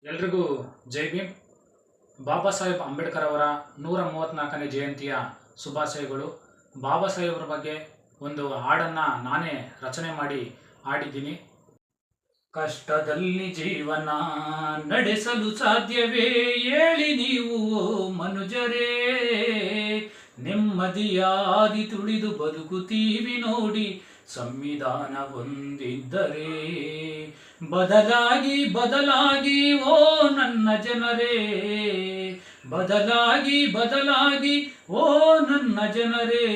ಎಲ್ರಿಗೂ ಜೈ ಭೀಮ್. ಬಾಬಾ ಸಾಹೇಬ್ ಅಂಬೇಡ್ಕರ್ ಅವರ 134ನೇ ಜಯಂತಿಯ ಶುಭಾಶಯಗಳು. ಬಾಬಾ ಸಾಹೇಬ್ರ ಬಗ್ಗೆ ಒಂದು ಹಾಡನ್ನು ನಾನೇ ರಚನೆ ಮಾಡಿ ಹಾಡಿದ್ದೀನಿ. ಕಷ್ಟದಲ್ಲಿ ಜೀವನ ನಡೆಸಲು ಸಾಧ್ಯವೇ ಹೇಳಿ ನೀವು ಮನುಜರೇ, ನೆಮ್ಮದಿಯ ಹಾದಿ ತುಳಿದು ಬದುಕುತ್ತೀವಿ ನೋಡಿ ಸಂವಿಧಾನ ಹೊಂದಿದ್ದರೆ. ಬದಲಾಗಿ ಬದಲಾಗಿ ಓ ನನ್ನ ಜನರೇ, ಬದಲಾಗಿ ಬದಲಾಗಿ ಓ ನನ್ನ ಜನರೇ,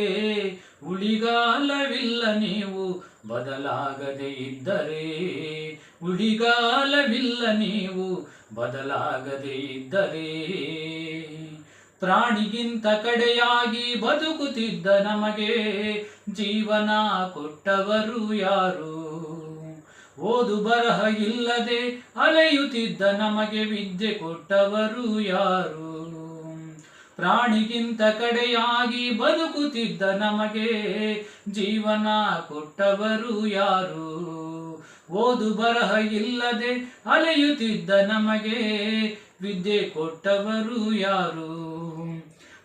ಉಳಿಗಾಲವಿಲ್ಲ ನೀವು ಬದಲಾಗದೆ ಇದ್ದರೆ, ಉಳಿಗಾಲವಿಲ್ಲ ನೀವು ಬದಲಾಗದೆ ಇದ್ದರೆ. ಪ್ರಾಣಿಗಿಂತ ಕಡೆಯಾಗಿ ಬದುಕುತ್ತಿದ್ದ ನಮಗೆ ಜೀವನ ಕೊಟ್ಟವರು ಯಾರು? ಓದು ಬರಹ ಇಲ್ಲದೆ ಅಲೆಯುತ್ತಿದ್ದ ನಮಗೆ ವಿದ್ಯೆ ಕೊಟ್ಟವರು ಯಾರು? ಪ್ರಾಣಿಗಿಂತ ಕಡೆಯಾಗಿ ಬದುಕುತ್ತಿದ್ದ ನಮಗೆ ಜೀವನ ಕೊಟ್ಟವರು ಯಾರು? ಓದು ಬರಹ ಇಲ್ಲದೆ ಅಲೆಯುತ್ತಿದ್ದ ನಮಗೆ ವಿದ್ಯೆ ಕೊಟ್ಟವರು ಯಾರು?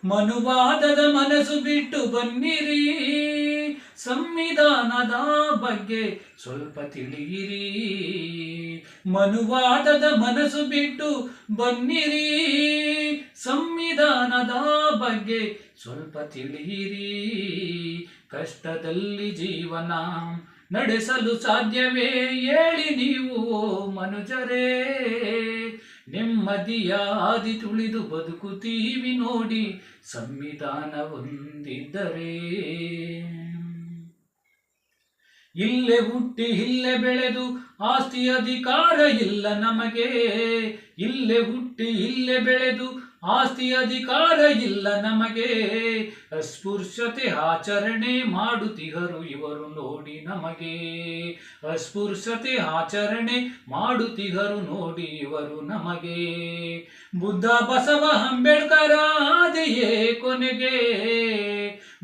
ಮನುವಾದದ ಮನಸ್ಸು ಬಿಟ್ಟು ಬನ್ನಿರಿ, ಸಂವಿಧಾನದ ಬಗ್ಗೆ ಸ್ವಲ್ಪ ತಿಳಿಯಿರಿ. ಮನುವಾದದ ಮನಸ್ಸು ಬಿಟ್ಟು ಬನ್ನಿರಿ, ಸಂವಿಧಾನದ ಬಗ್ಗೆ ಸ್ವಲ್ಪ ತಿಳಿಯಿರಿ. ಕಷ್ಟದಲ್ಲಿ ಜೀವನ ನಡೆಸಲು ಸಾಧ್ಯವೇ ಹೇಳಿ ನೀವು ಮನುಜರೇ, ನೆಮ್ಮದಿಯ ಹಾದಿ ತುಳಿದು ಬದುಕುತ್ತೀವಿ ನೋಡಿ ಸಂವಿಧಾನ ಹೊಂದಿದ್ದರೆ. ಇಲ್ಲೇ ಹುಟ್ಟಿ ಇಲ್ಲೇ ಬೆಳೆದು ಆಸ್ತಿ ಅಧಿಕಾರ ಇಲ್ಲ ನಮಗೆ, ಇಲ್ಲೇ ಹುಟ್ಟಿ ಇಲ್ಲೇ ಬೆಳೆದು ಆಸ್ತಿ ಅಧಿಕಾರ ಇಲ್ಲ ನಮಗೆ. ಅಸ್ಪೃಶ್ಯತೆ ಆಚರಣೆ ಮಾಡುತ್ತಿಹರು ಇವರು ನೋಡಿ ನಮಗೆ, ಅಸ್ಪೃಶ್ಯತೆ ಆಚರಣೆ ಮಾಡುತ್ತಿಹರು ನೋಡಿ ಇವರು ನಮಗೆ. ಬುದ್ಧ ಬಸವ ಅಂಬೇಡ್ಕರ ಆದಿಯೇ ಕೊನೆಗೆ,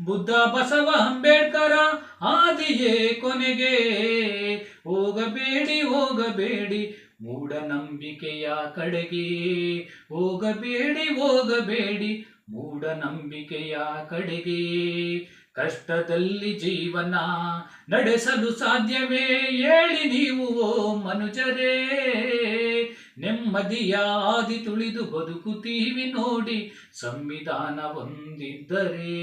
ಬುದ್ಧ ಬಸವ ಅಂಬೇಡ್ಕರ ಆದಿಯೇ ಕೊನೆಗೆ. ಹೋಗಬೇಡಿ ಹೋಗಬೇಡಿ ಮೂಢನಂಬಿಕೆಯ ಕಡೆಗೆ, ಹೋಗಬೇಡಿ ಹೋಗಬೇಡಿ ಮೂಢನಂಬಿಕೆಯ ಕಡೆಗೆ. ಕಷ್ಟದಲ್ಲಿ ಜೀವನ ನಡೆಸಲು ಸಾಧ್ಯವೇ ಹೇಳಿ ನೀವು ಮನುಜರೇ, ನೆಮ್ಮದಿಯ ಹಾದಿ ತುಳಿದು ಬದುಕುತ್ತೀವಿ ನೋಡಿ ಸಂವಿಧಾನ ಹೊಂದಿದ್ದರೆ.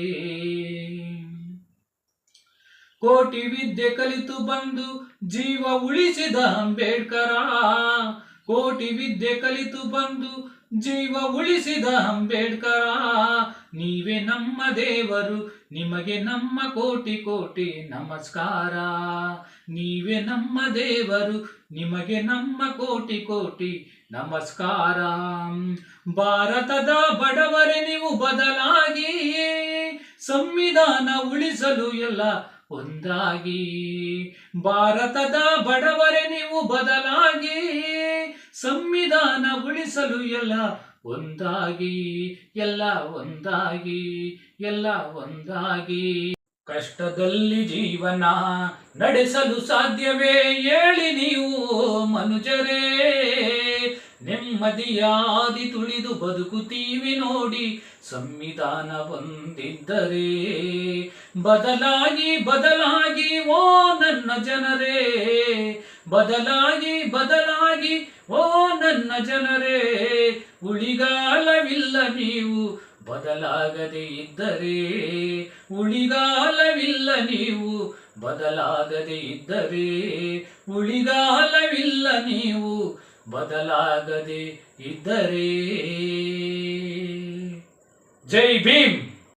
ಕೋಟಿ ವಿದ್ಯೆ ಕಲಿತು ಬಂದು ಜೀವ ಉಳಿಸಿದ ಅಂಬೇಡ್ಕರ, ಕೋಟಿ ವಿದ್ಯೆ ಕಲಿತು ಬಂದು ಜೀವ ಉಳಿಸಿದ ಅಂಬೇಡ್ಕರ. ನೀವೇ ನಮ್ಮ ದೇವರು, ನಿಮಗೆ ನಮ್ಮ ಕೋಟಿ ಕೋಟಿ ನಮಸ್ಕಾರ. ನೀವೇ ನಮ್ಮ ದೇವರು, ನಿಮಗೆ ನಮ್ಮ ಕೋಟಿ ಕೋಟಿ ನಮಸ್ಕಾರ. ಭಾರತದ ಬಡವರೇ ನೀವು ಬದಲಾಗಿ, ಸಂವಿಧಾನ ಉಳಿಸಲು ಎಲ್ಲ ಒಂದಾಗಿ. ಭಾರತದ ಬಡವರೇ ನೀವು ಬದಲಾಗಿ, ಸಂವಿಧಾನ ಉಳಿಸಲು ಎಲ್ಲ ಒಂದಾಗಿ, ಎಲ್ಲ ಒಂದಾಗಿ, ಎಲ್ಲ ಒಂದಾಗಿ. ಕಷ್ಟದಲ್ಲಿ ಜೀವನ ನಡೆಸಲು ಸಾಧ್ಯವೇ ಹೇಳಿ ನೀವು ಮನುಜರೇ, ನೆಮ್ಮದಿಯ ಹಾದಿ ತುಳಿದು ಬದುಕುತ್ತೀವಿ ನೋಡಿ ಸಂವಿಧಾನ ಹೊಂದಿದ್ದರೆ. ಬದಲಾಗಿ ಬದಲಾಗಿ ಓ ನನ್ನ ಜನರೇ, ಬದಲಾಗಿ ಬದಲಾಗಿ ಓ ನನ್ನ ಜನರೇ, ಉಳಿಗಾಲವಿಲ್ಲ ನೀವು ಬದಲಾಗದೆ ಇದ್ದರೆ, ಉಳಿಗಾಲವಿಲ್ಲ ನೀವು ಬದಲಾಗದೆ ಇದ್ದರೆ, ಉಳಿಗಾಲವಿಲ್ಲ ನೀವು ಬದಲಾಗದೆ ಇದ್ದರೆ. ಜೈ ಭೀಮ್.